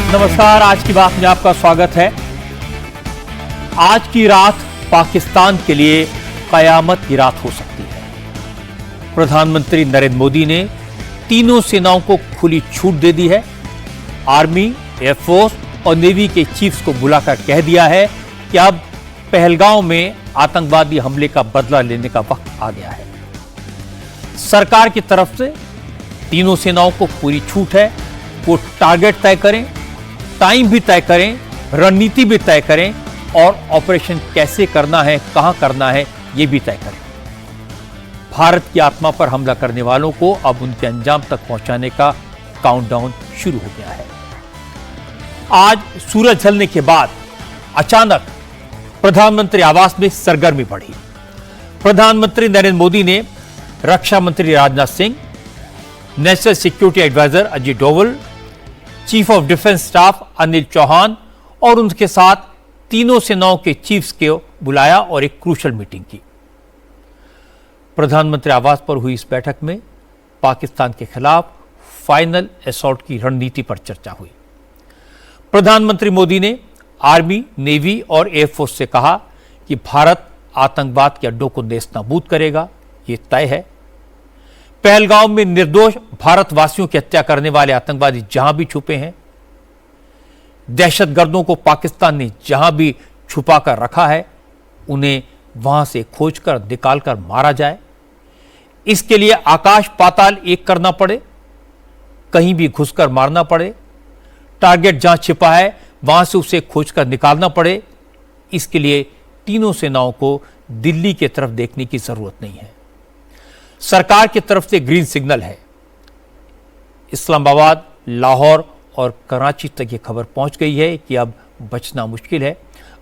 नमस्कार, आज की बात में आपका स्वागत है। आज की रात पाकिस्तान के लिए कयामत की रात हो सकती है। प्रधानमंत्री नरेंद्र मोदी ने तीनों सेनाओं को खुली छूट दे दी है। आर्मी, एयरफोर्स और नेवी के चीफ्स को बुलाकर कह दिया है कि अब पहलगांव में आतंकवादी हमले का बदला लेने का वक्त आ गया है। सरकार की तरफ से तीनों सेनाओं को पूरी छूट है। वो टारगेट तय करें, टाइम भी तय करें, रणनीति भी तय करें और ऑपरेशन कैसे करना है, कहां करना है, यह भी तय करें। भारत की आत्मा पर हमला करने वालों को अब उनके अंजाम तक पहुंचाने का काउंटडाउन शुरू हो गया है। आज सूरज ढलने के बाद अचानक प्रधानमंत्री आवास में सरगर्मी बढ़ी। प्रधानमंत्री नरेंद्र मोदी ने रक्षा मंत्री Rajnath Singh, national security adviser Ajit Doval, chief of defence staff Anil Chauhan और उनके साथ तीनों सेनाओं के चीफ्स को बुलाया और एक क्रूशल मीटिंग की। प्रधानमंत्री आवास पर हुई इस बैठक में पाकिस्तान के खिलाफ फाइनल असॉल्ट की रणनीति पर चर्चा हुई। प्रधानमंत्री मोदी ने आर्मी, नेवी और एयरफोर्स से कहा कि भारत आतंकवाद के अड्डों को नेस्तनाबूद करेगा, यह तय है। पहलगांव में निर्दोष भारतवासियों की हत्या करने वाले आतंकवादी जहां भी छुपे हैं, दहशतगर्दों को पाकिस्तान ने जहां भी छुपाकर रखा है, उन्हें वहां से खोजकर निकालकर मारा जाए। इसके लिए आकाश पाताल एक करना पड़े, कहीं भी घुसकर मारना पड़े, टारगेट जहां छिपा है वहां से उसे खोजकर निकालना पड़े। इसके लिए तीनों सेनाओं को दिल्ली की तरफ देखने की जरूरत नहीं है। सरकार की तरफ से ग्रीन सिग्नल है। इस्लामाबाद, लाहौर और कराची तक यह खबर पहुंच गई है कि अब बचना मुश्किल है।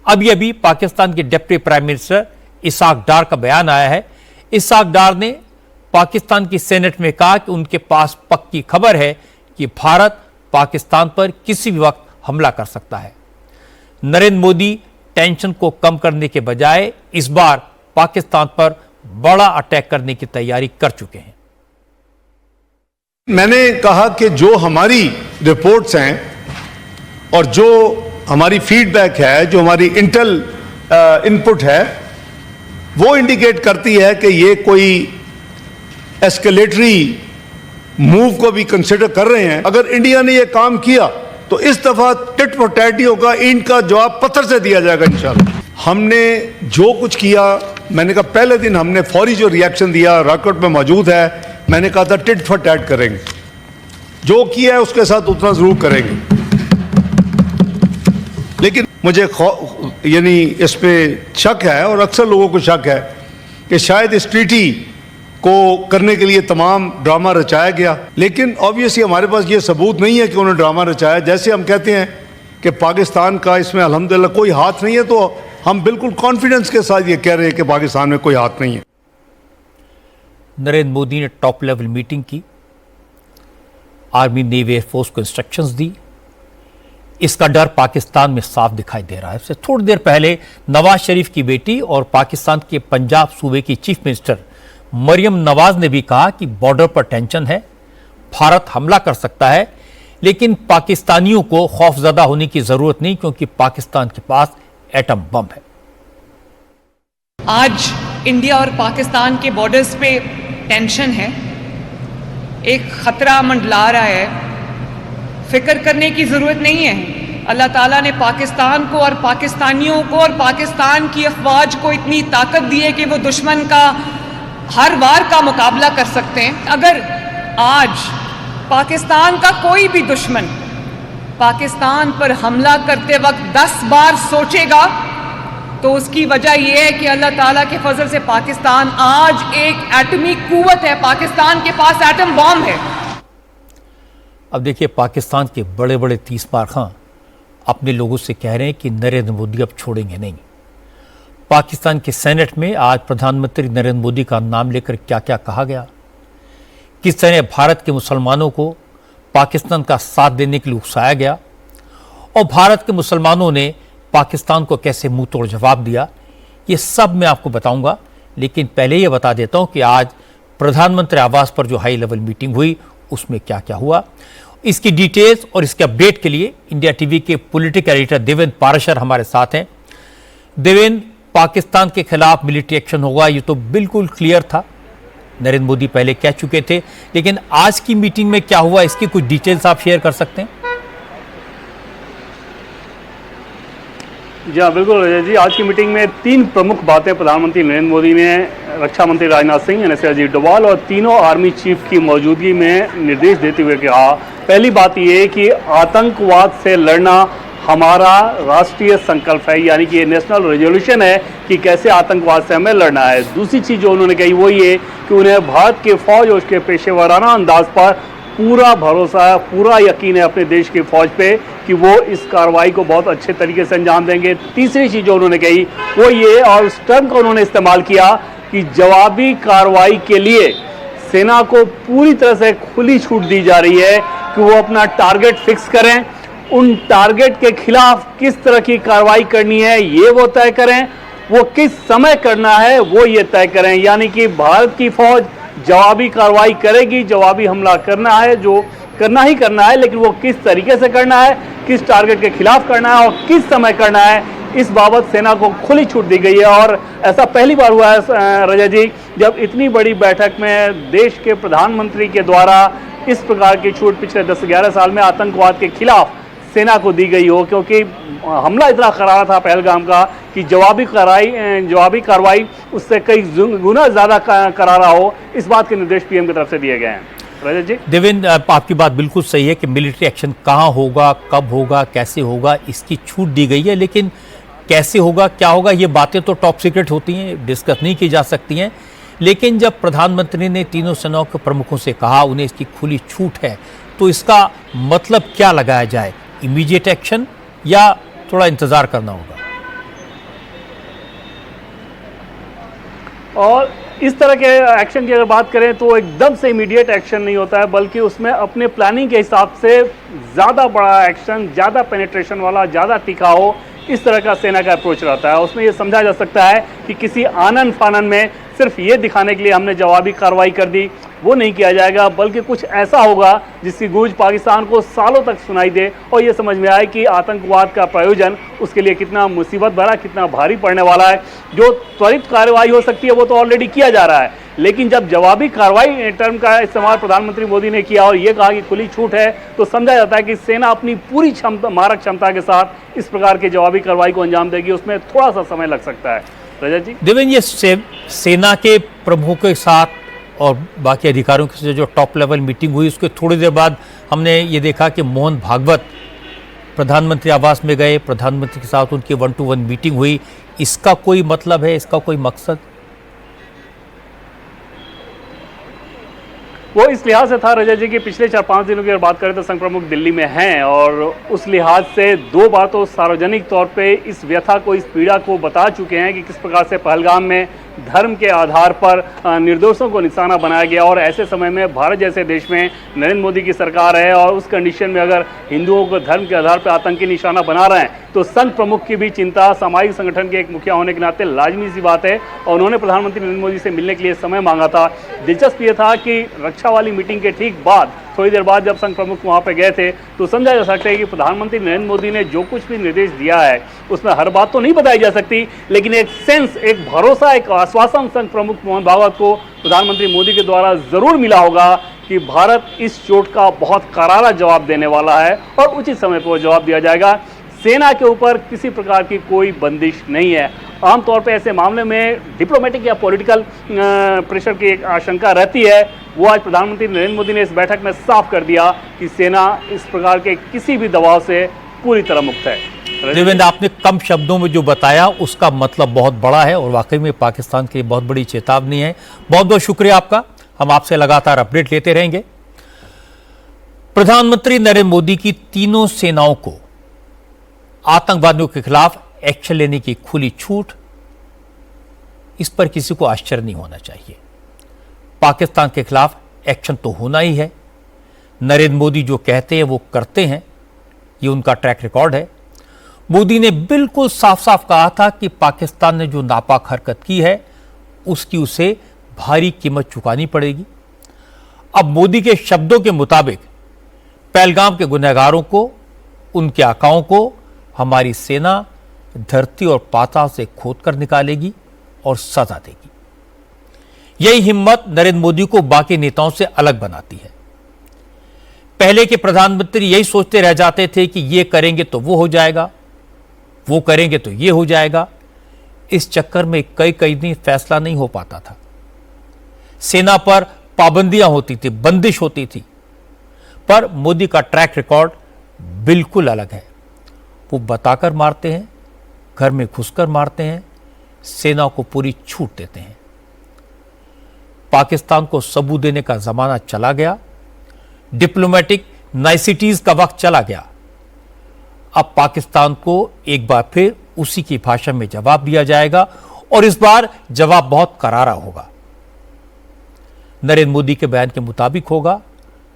अभी पाकिस्तान के डिप्टी प्राइम मिनिस्टर इसाक डार का बयान आया है। इसाक डार ने पाकिस्तान की सेनेट में कहा कि उनके पास पक्की खबर है कि भारत पाकिस्तान पर किसी भी वक्त हमला कर सकता है। नरेंद्र मोदी टेंशन को कम करने के बजाय इस बार पाकिस्तान पर बड़ा अटैक करने की तैयारी कर चुके हैं। मैंने कहा कि जो हमारी रिपोर्ट्स हैं और जो हमारी फीडबैक है, जो हमारी इंटेल इनपुट है, वो इंडिकेट करती है कि ये कोई एस्केलेटरी मूव को भी कंसिडर कर रहे हैं। अगर इंडिया ने ये काम किया तो इस दफा टिट फॉर टैट होगा, इनका जवाब पत्थर से दिया जाएगा इंशाल्लाह। हमने जो कुछ किया, मैंने कहा पहले दिन हमने फौरी जो रिएक्शन दिया, रिकॉर्ड में मौजूद है। मैंने कहा था टिट फॉर टैट करेंगे, जो किया है उसके साथ उतना जरूर करेंगे। लेकिन मुझे यानी इस पे शक है और अक्सर लोगों को शक है कि शायद इस ट्रीटी को करने के लिए तमाम ड्रामा रचाया गया। लेकिन ऑब्वियसली हमारे पास ये सबूत नहीं है कि उन्होंने ड्रामा रचाया। जैसे हम कहते हैं कि पाकिस्तान का इसमें अल्हम्दुलिल्लाह कोई हाथ नहीं है, तो हम बिल्कुल कॉन्फिडेंस के साथ ये कह रहे हैं कि पाकिस्तान में कोई हाथ नहीं है। नरेंद्र मोदी ने टॉप लेवल मीटिंग की, आर्मी, नेवी, एयरफोर्स को इंस्ट्रक्शंस दी। इसका डर पाकिस्तान में साफ दिखाई दे रहा है। इससे थोड़ी देर पहले नवाज शरीफ की बेटी और पाकिस्तान के पंजाब सूबे की चीफ मिनिस्टर मरियम नवाज ने भी कहा कि बॉर्डर पर टेंशन है, भारत हमला कर सकता है, लेकिन पाकिस्तानियों को खौफजदा होने की जरूरत नहीं, क्योंकि पाकिस्तान के पास एटम बम है। आज इंडिया और पाकिस्तान के बॉर्डर्स पे टेंशन है, एक खतरा मंडला रहा है। फिक्र करने की जरूरत नहीं है। अल्लाह ताला ने पाकिस्तान को और पाकिस्तानियों को और पाकिस्तान की अफवाज को इतनी ताकत दी है कि वो दुश्मन का हर वार का मुकाबला कर सकते हैं। अगर आज पाकिस्तान का कोई भी दुश्मन पाकिस्तान पर हमला करते वक्त 10 बार सोचेगा तो उसकी वजह यह है कि अल्लाह ताला के फजल से पाकिस्तान आज एक एटमी कुव्वत है। पाकिस्तान के पास एटम बॉम्ब है। अब देखिए, पाकिस्तान के बड़े बड़े 30 बार खां अपने लोगों से कह रहे हैं कि नरेंद्र मोदी अब छोड़ेंगे नहीं। पाकिस्तान के सेनेट में आज प्रधानमंत्री नरेंद्र मोदी का नाम लेकर क्या क्या कहा गया, किस तरह भारत के मुसलमानों को पाकिस्तान का साथ देने के लिए उकसाया गया और भारत के मुसलमानों ने पाकिस्तान को कैसे मुंह तोड़ जवाब दिया, ये सब मैं आपको बताऊंगा। लेकिन पहले ये बता देता हूं कि आज प्रधानमंत्री आवास पर जो हाई लेवल मीटिंग हुई उसमें क्या क्या हुआ इसकी डिटेल्स और इसके अपडेट के लिए इंडिया टीवी के पॉलिटिकल एडिटर देवेंद्र पाराशर हमारे साथ हैं। देवेंद्र, पाकिस्तान के खिलाफ मिलिट्री एक्शन होगा ये तो बिल्कुल क्लियर था, नरेंद्र मोदी पहले कह चुके थे, लेकिन आज की मीटिंग में क्या हुआ इसकी कुछ डिटेल्स आप शेयर कर सकते हैं? जी हाँ, बिल्कुल रजत जी। आज की मीटिंग में 3 प्रमुख बातें प्रधानमंत्री नरेंद्र मोदी ने, रक्षा मंत्री राजनाथ सिंह, एनएसए अजीत डोभाल और तीनों आर्मी चीफ की मौजूदगी में निर्देश देते हुए कहा। पहली बात यह कि आतंकवाद से लड़ना हमारा राष्ट्रीय संकल्प है, यानी कि ये नेशनल रेजोल्यूशन है कि कैसे आतंकवाद से हमें लड़ना है। दूसरी चीज़ जो उन्होंने कही वो ये कि उन्हें भारत के फौज और उसके पेशेवराना अंदाज पर पूरा भरोसा है, पूरा यकीन है अपने देश की फौज पे कि वो इस कार्रवाई को बहुत अच्छे तरीके से अंजाम देंगे। तीसरी चीज़ जो उन्होंने कही वो ये, और उस टर्म का उन्होंने इस्तेमाल किया कि जवाबी कार्रवाई के लिए सेना को पूरी तरह से खुली छूट दी जा रही है कि वो अपना टारगेट फिक्स करें, उन टारगेट के खिलाफ किस तरह की कार्रवाई करनी है ये वो तय करें, वो किस समय करना है वो ये तय करें। यानी कि भारत की फौज जवाबी कार्रवाई करेगी, जवाबी हमला करना है, जो करना ही करना है, लेकिन वो किस तरीके से करना है, किस टारगेट के खिलाफ करना है और किस समय करना है, इस बाबत सेना को खुली छूट दी गई है। और ऐसा पहली बार हुआ है रजत जी, जब इतनी बड़ी बैठक में देश के प्रधानमंत्री के द्वारा इस प्रकार की छूट पिछले 10-11 साल में आतंकवाद के खिलाफ सेना को दी गई हो, क्योंकि हमला इतना करारा था पहलगाम का कि जवाबी कार्रवाई उससे कई गुना ज़्यादा करारा हो, इस बात के निर्देश पीएम की तरफ से दिए गए हैं। रजत जी, देवेंद्र, आपकी बात बिल्कुल सही है कि मिलिट्री एक्शन कहाँ होगा, कब होगा, कैसे होगा, इसकी छूट दी गई है, लेकिन कैसे होगा, क्या होगा, ये बातें तो टॉप सीक्रेट होती हैं, डिस्कस नहीं की जा सकती हैं। लेकिन जब प्रधानमंत्री ने तीनों सेनाओं के प्रमुखों से कहा उन्हें इसकी खुली छूट है, तो इसका मतलब क्या लगाया जाए? इमीडिएट एक्शन या थोड़ा इंतजार करना होगा? और इस तरह के एक्शन की अगर बात करें तो एकदम से इमीडिएट एक्शन नहीं होता है, बल्कि उसमें अपने प्लानिंग के हिसाब से ज़्यादा बड़ा एक्शन, ज़्यादा पेनिट्रेशन वाला, ज़्यादा तीखा हो, इस तरह का सेना का अप्रोच रहता है। उसमें ये समझा जा सकता है कि किसी आनन फानन में सिर्फ ये दिखाने के लिए हमने जवाबी कार्रवाई कर दी, वो नहीं किया जाएगा, बल्कि कुछ ऐसा होगा जिसकी गूंज पाकिस्तान को सालों तक सुनाई दे और ये समझ में आए कि आतंकवाद का प्रयोजन उसके लिए कितना मुसीबत भरा, कितना भारी पड़ने वाला है। जो त्वरित कार्रवाई हो सकती है वो तो ऑलरेडी किया जा रहा है, लेकिन जब जवाबी कार्रवाई टर्म का इस्तेमाल प्रधानमंत्री मोदी ने किया और ये कहा कि खुली छूट है, तो समझा जाता है कि सेना अपनी पूरी मारक क्षमता के साथ इस प्रकार की जवाबी कार्रवाई को अंजाम देगी। उसमें थोड़ा सा समय लग सकता है। रजत जी, देवेंद्र, ये सेना के प्रमुखों के साथ और बाकी अधिकारियों से जो टॉप लेवल मीटिंग हुई, उसके थोड़ी देर बाद हमने ये देखा कि मोहन भागवत प्रधानमंत्री आवास में गए, प्रधानमंत्री के साथ उनकी 1-to-1 मीटिंग हुई। इसका कोई मतलब है, इसका कोई मकसद? वो इस लिहाज से था रजत जी कि पिछले 4-5 दिनों की अगर बात करें तो संघ प्रमुख दिल्ली में हैं और उस लिहाज से 2 बार तो सार्वजनिक तौर पे इस व्यथा को, इस पीड़ा को बता चुके हैं कि किस प्रकार से पहलगाम में धर्म के आधार पर निर्दोषों को निशाना बनाया गया। और ऐसे समय में भारत जैसे देश में नरेंद्र मोदी की सरकार है और उस कंडीशन में अगर हिंदुओं को धर्म के आधार पर आतंकी निशाना बना रहे हैं तो संघ प्रमुख की भी चिंता सामाजिक संगठन के एक मुखिया होने के नाते लाजमी सी बात है और उन्होंने प्रधानमंत्री नरेंद्र मोदी से मिलने के लिए समय मांगा था। दिलचस्प ये था कि रक्षा वाली मीटिंग के ठीक बाद, थोड़ी देर बाद जब संघ प्रमुख वहाँ पे गए थे, तो समझा जा सकता है कि प्रधानमंत्री नरेंद्र मोदी ने जो कुछ भी निर्देश दिया है उसमें हर बात तो नहीं बताई जा सकती, लेकिन एक सेंस, एक भरोसा, एक आश्वासन संघ प्रमुख मोहन भागवत को प्रधानमंत्री मोदी के द्वारा जरूर मिला होगा कि भारत इस चोट का बहुत करारा जवाब देने वाला है और उचित समय पर वो जवाब दिया जाएगा। सेना के ऊपर किसी प्रकार की कोई बंदिश नहीं है। आमतौर पर ऐसे मामले में डिप्लोमेटिक या पॉलिटिकल प्रेशर की एक आशंका रहती है, वो आज प्रधानमंत्री नरेंद्र मोदी ने इस बैठक में साफ कर दिया कि सेना इस प्रकार के किसी भी दबाव से पूरी तरह मुक्त है। देवेंद्र, आपने कम शब्दों में जो बताया उसका मतलब बहुत बड़ा है और वाकई में पाकिस्तान के लिए बहुत बड़ी चेतावनी है। बहुत बहुत शुक्रिया आपका, हम आपसे लगातार अपडेट लेते रहेंगे। प्रधानमंत्री नरेंद्र मोदी की तीनों सेनाओं को आतंकवादियों के खिलाफ एक्शन लेने की खुली छूट, इस पर किसी को आश्चर्य नहीं होना चाहिए। पाकिस्तान के खिलाफ एक्शन तो होना ही है। नरेंद्र मोदी जो कहते हैं वो करते हैं, ये उनका ट्रैक रिकॉर्ड है। मोदी ने बिल्कुल साफ साफ कहा था कि पाकिस्तान ने जो नापाक हरकत की है उसकी उसे भारी कीमत चुकानी पड़ेगी। अब मोदी के शब्दों के मुताबिक पहलगाम के गुनहगारों को, उनके आकाओं को हमारी सेना धरती और पाताल से खोद कर निकालेगी और सजा देगी। यही हिम्मत नरेंद्र मोदी को बाकी नेताओं से अलग बनाती है। पहले के प्रधानमंत्री यही सोचते रह जाते थे कि ये करेंगे तो वो हो जाएगा, वो करेंगे तो ये हो जाएगा। इस चक्कर में कई दिन फैसला नहीं हो पाता था। सेना पर पाबंदियां होती थी, बंदिश होती थी। पर मोदी का ट्रैक रिकॉर्ड बिल्कुल अलग है। वो बताकर मारते हैं, घर में घुसकर मारते हैं, सेना को पूरी छूट देते हैं। पाकिस्तान को सबूत देने का जमाना चला गया, डिप्लोमेटिक नाइसिटीज का वक्त चला गया। अब पाकिस्तान को एक बार फिर उसी की भाषा में जवाब दिया जाएगा और इस बार जवाब बहुत करारा होगा। नरेंद्र मोदी के बयान के मुताबिक होगा,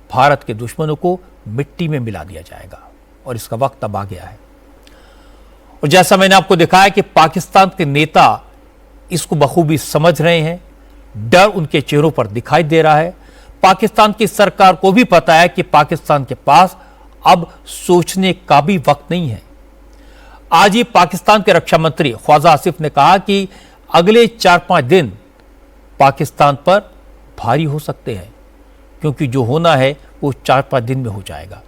भारत के दुश्मनों को मिट्टी में मिला दिया जाएगा और इसका वक्त अब आ गया है। और जैसा मैंने आपको दिखाया कि पाकिस्तान के नेता इसको बखूबी समझ रहे हैं, डर उनके चेहरों पर दिखाई दे रहा है। पाकिस्तान की सरकार को भी पता है कि पाकिस्तान के पास अब सोचने का भी वक्त नहीं है। आज ही पाकिस्तान के रक्षा मंत्री ख्वाजा आसिफ ने कहा कि अगले 4-5 दिन पाकिस्तान पर भारी हो सकते हैं, क्योंकि जो होना है वो 4-5 दिन में हो जाएगा।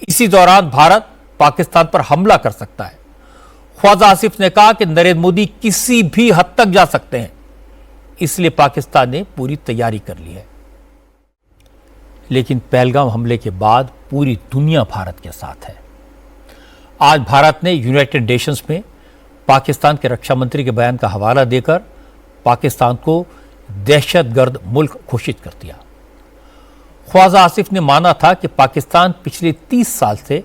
इसी दौरान भारत पाकिस्तान पर हमला कर सकता है। ख्वाजा आसिफ ने कहा कि नरेंद्र मोदी किसी भी हद तक जा सकते हैं, इसलिए पाकिस्तान ने पूरी तैयारी कर ली है। लेकिन पहलगाम हमले के बाद पूरी दुनिया भारत के साथ है। आज भारत ने यूनाइटेड नेशंस में पाकिस्तान के रक्षा मंत्री के बयान का हवाला देकर पाकिस्तान को दहशतगर्द मुल्क घोषित कर दिया। ख्वाजा आसिफ ने माना था कि पाकिस्तान पिछले 30 साल से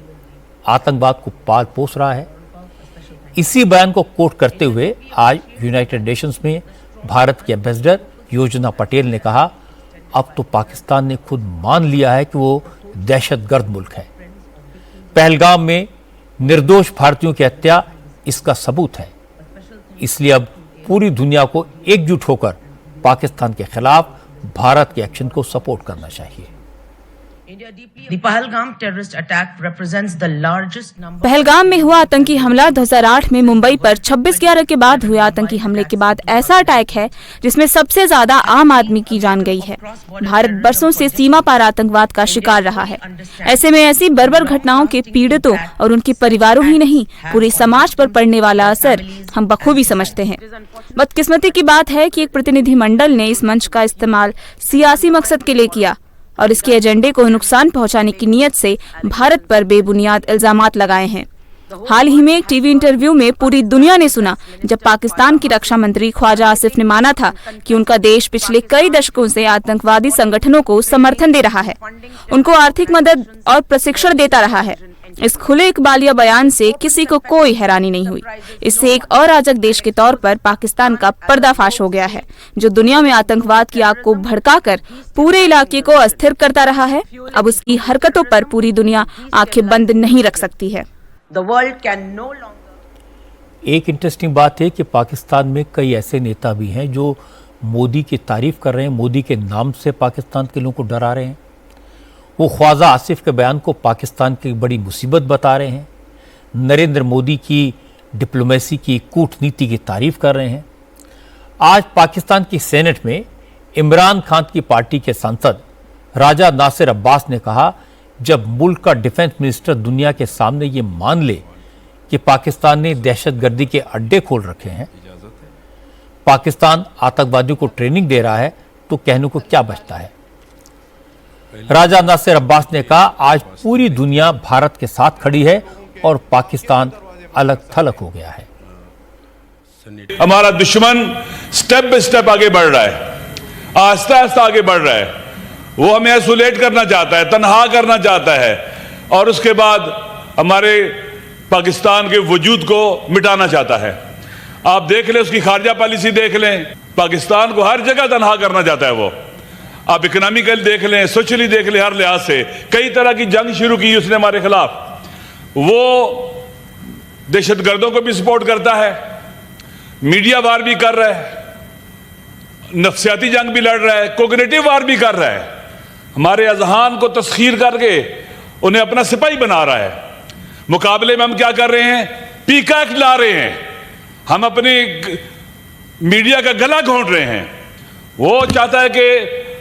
आतंकवाद को पाल पोस रहा है। इसी बयान को कोट करते हुए आज यूनाइटेड नेशंस में भारत के एम्बेसडर योजना पटेल ने कहा, अब तो पाकिस्तान ने खुद मान लिया है कि वो दहशतगर्द मुल्क है। पहलगाम में निर्दोष भारतीयों की हत्या इसका सबूत है। इसलिए अब पूरी दुनिया को एकजुट होकर पाकिस्तान के खिलाफ भारत के एक्शन को सपोर्ट करना चाहिए। पहलगाम में हुआ आतंकी हमला 2008 में मुंबई पर 26/11 के बाद हुए आतंकी हमले के बाद ऐसा अटैक है जिसमें सबसे ज्यादा आम आदमी की जान गई है। भारत बरसों से सीमा पार आतंकवाद का शिकार रहा है। ऐसे में ऐसी बर्बर घटनाओं के पीड़ितों और उनके परिवारों ही नहीं, पूरे समाज पर पड़ने वाला असर हम बखूबी समझते हैं। बदकिस्मती की बात है कि एक प्रतिनिधिमंडल ने इस मंच का इस्तेमाल सियासी मकसद के लिए किया और इसके एजेंडे को नुकसान पहुंचाने की नीयत से भारत पर बेबुनियाद इल्जामात लगाए हैं। हाल ही में एक टीवी इंटरव्यू में पूरी दुनिया ने सुना जब पाकिस्तान की रक्षा मंत्री ख्वाजा आसिफ ने माना था कि उनका देश पिछले कई दशकों से आतंकवादी संगठनों को समर्थन दे रहा है, उनको आर्थिक मदद और प्रशिक्षण देता रहा है। इस खुले इकबालिया बयान से किसी को कोई हैरानी नहीं हुई। इससे एक अराजक देश के तौर पर पाकिस्तान का पर्दाफाश हो गया है, जो दुनिया में आतंकवाद की आग को भड़काकर पूरे इलाके को अस्थिर करता रहा है। अब उसकी हरकतों पर पूरी दुनिया आंखें बंद नहीं रख सकती है। एक इंटरेस्टिंग बात है कि पाकिस्तान में कई ऐसे नेता भी हैं जो मोदी की तारीफ कर रहे हैं, मोदी के नाम से पाकिस्तान के लोगों को डरा रहे हैं। वो ख्वाजा आसिफ के बयान को पाकिस्तान की बड़ी मुसीबत बता रहे हैं, नरेंद्र मोदी की डिप्लोमेसी की कूटनीति की तारीफ कर रहे हैं। आज पाकिस्तान की सेनेट में इमरान खान की पार्टी के सांसद राजा नासिर अब्बास ने कहा, जब मुल्क का डिफेंस मिनिस्टर दुनिया के सामने ये मान ले कि पाकिस्तान ने दहशतगर्दी के अड्डे खोल रखे हैं, पाकिस्तान आतंकवादियों को ट्रेनिंग दे रहा है, तो कहने को क्या बचता है। राजा नासिर अब्बास ने कहा, आज पूरी दुनिया भारत के साथ खड़ी है और पाकिस्तान अलग थलग हो गया है। हमारा दुश्मन स्टेप बाय स्टेप आगे बढ़ रहा है, आहिस्ता आहिस्ता आगे बढ़ रहा है। वो हमें आइसोलेट करना चाहता है, तन्हा करना चाहता है और उसके बाद हमारे पाकिस्तान के वजूद को मिटाना चाहता है। आप देख लें, उसकी खारजा पॉलिसी देख लें, पाकिस्तान को हर जगह तन्हा करना चाहता है वो। आप इकोनॉमिकल देख लें, सोशली देख लें, हर लिहाज से कई तरह की जंग शुरू की उसने हमारे खिलाफ। वो दहशतगर्दों को भी सपोर्ट करता है, मीडिया वार भी कर रहा है, नफ्सियाती जंग भी लड़ रहा है, कोग्निटिव वार भी कर रहा है। हमारे अजहान को तस्खीर करके उन्हें अपना सिपाही बना रहा है। मुकाबले में हम क्या कर रहे हैं? पीकॉक ला रहे हैं, हम अपनी मीडिया का गला घोंट रहे हैं। वो चाहता है कि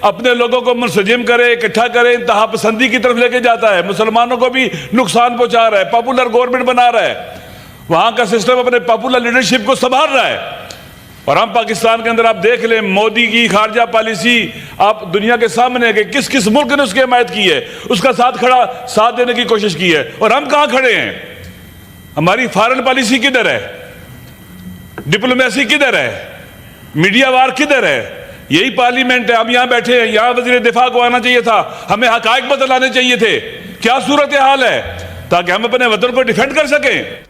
अपने लोगों को मुंसजिम करे, इकट्ठा करे, इंतहा पसंदी की तरफ लेके जाता है, मुसलमानों को भी नुकसान पहुंचा रहा है, पॉपुलर गवर्नमेंट बना रहा है, वहां का सिस्टम अपने पॉपुलर लीडरशिप को संभाल रहा है। और हम पाकिस्तान के अंदर आप देख लें, मोदी की खारजा पॉलिसी आप दुनिया के सामने है कि किस किस मुल्क ने उसकी हिमायत की है, उसका साथ देने की कोशिश की है। और हम कहां खड़े हैं? हमारी फॉरेन पॉलिसी किधर है? डिप्लोमेसी किधर है? मीडिया वार किधर है? यही पार्लियामेंट है, हम यहां बैठे हैं, यहां वजीर दिफा को आना चाहिए था, हमें हकायक बतलाने चाहिए थे क्या सूरत हाल है, ताकि हम अपने वतन को डिफेंड कर सकें।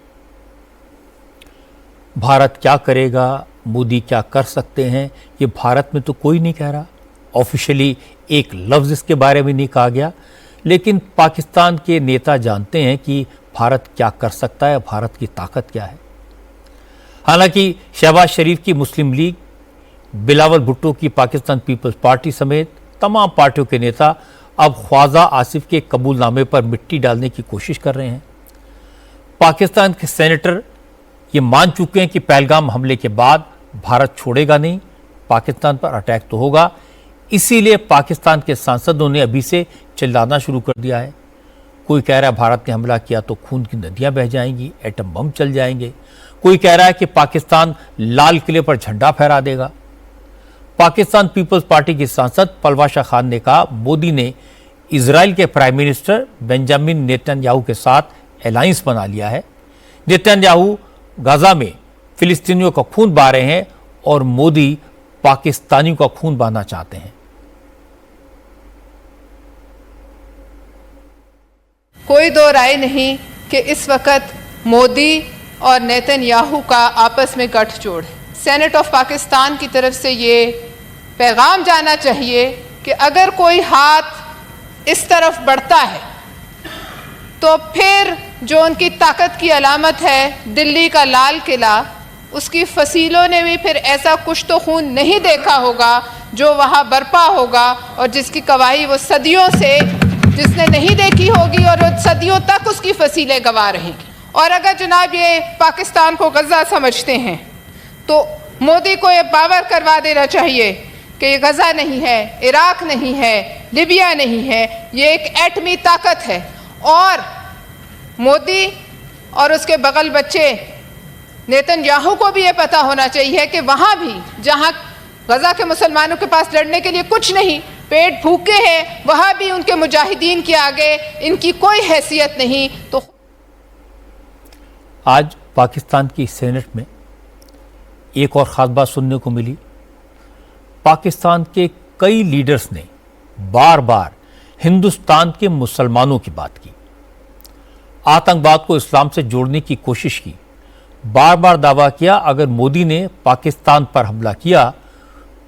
भारत क्या करेगा, मोदी क्या कर सकते हैं, ये भारत में तो कोई नहीं कह रहा। ऑफिशियली एक लफ्ज़ इसके बारे में नहीं कहा गया, लेकिन पाकिस्तान के नेता जानते हैं कि भारत क्या कर सकता है, भारत की ताकत क्या है। हालांकि शहबाज शरीफ की मुस्लिम लीग, बिलावल भुट्टो की पाकिस्तान पीपल्स पार्टी समेत तमाम पार्टियों के नेता अब ख्वाजा आसिफ के कबूलनामे पर मिट्टी डालने की कोशिश कर रहे हैं। पाकिस्तान के सेनेटर ये मान चुके हैं कि पहलगाम हमले के बाद भारत छोड़ेगा नहीं, पाकिस्तान पर अटैक तो होगा। इसीलिए पाकिस्तान के सांसदों ने अभी से चिल्लाना शुरू कर दिया है। कोई कह रहा है भारत ने हमला किया तो खून की नदियां बह जाएंगी, एटम बम चल जाएंगे। कोई कह रहा है कि पाकिस्तान लाल किले पर झंडा फहरा देगा। पाकिस्तान पीपल्स पार्टी की सांसद पलवाशा खान ने कहा, मोदी ने इजराइल के प्राइम मिनिस्टर बेंजामिन नेतन्याहू के साथ अलायंस बना लिया है। नेतन्याहू गाजा में फिलिस्तीनियों का खून बहा रहे हैं और मोदी पाकिस्तानियों का खून बहाना चाहते हैं। कोई दो राय नहीं कि इस वक्त मोदी और नेतन्याहू का आपस में गठजोड़ है। सेनेट ऑफ पाकिस्तान की तरफ से ये पैगाम जाना चाहिए कि अगर कोई हाथ इस तरफ बढ़ता है तो फिर जो उनकी ताकत की अलामत है दिल्ली का लाल किला, उसकी फसीलों ने भी फिर ऐसा कुछ तो खून नहीं देखा होगा जो वहाँ बरपा होगा और जिसकी गवाही वो सदियों से जिसने नहीं देखी होगी और वो सदियों तक उसकी फसीलें गवा रहेंगी। और अगर जनाब ये पाकिस्तान को गज़ा समझते हैं तो मोदी को ये बावर करवा देना चाहिए कि ये गज़ा नहीं है, इराक नहीं है, लिबिया नहीं है, ये एक एटमी ताकत है। और मोदी और उसके बगल बच्चे नेतन्याहू को भी ये पता होना चाहिए कि वहाँ भी जहाँ गज़ा के मुसलमानों के पास लड़ने के लिए कुछ नहीं, पेट भूखे हैं, वहाँ भी उनके मुजाहिदीन के आगे इनकी कोई हैसियत नहीं। तो आज पाकिस्तान की सेनेट में एक और ख़ास बात सुनने को मिली। पाकिस्तान के कई लीडर्स ने बार बार हिंदुस्तान के मुसलमानों की बात की, आतंकवाद को इस्लाम से जोड़ने की कोशिश की, बार बार दावा किया अगर मोदी ने पाकिस्तान पर हमला किया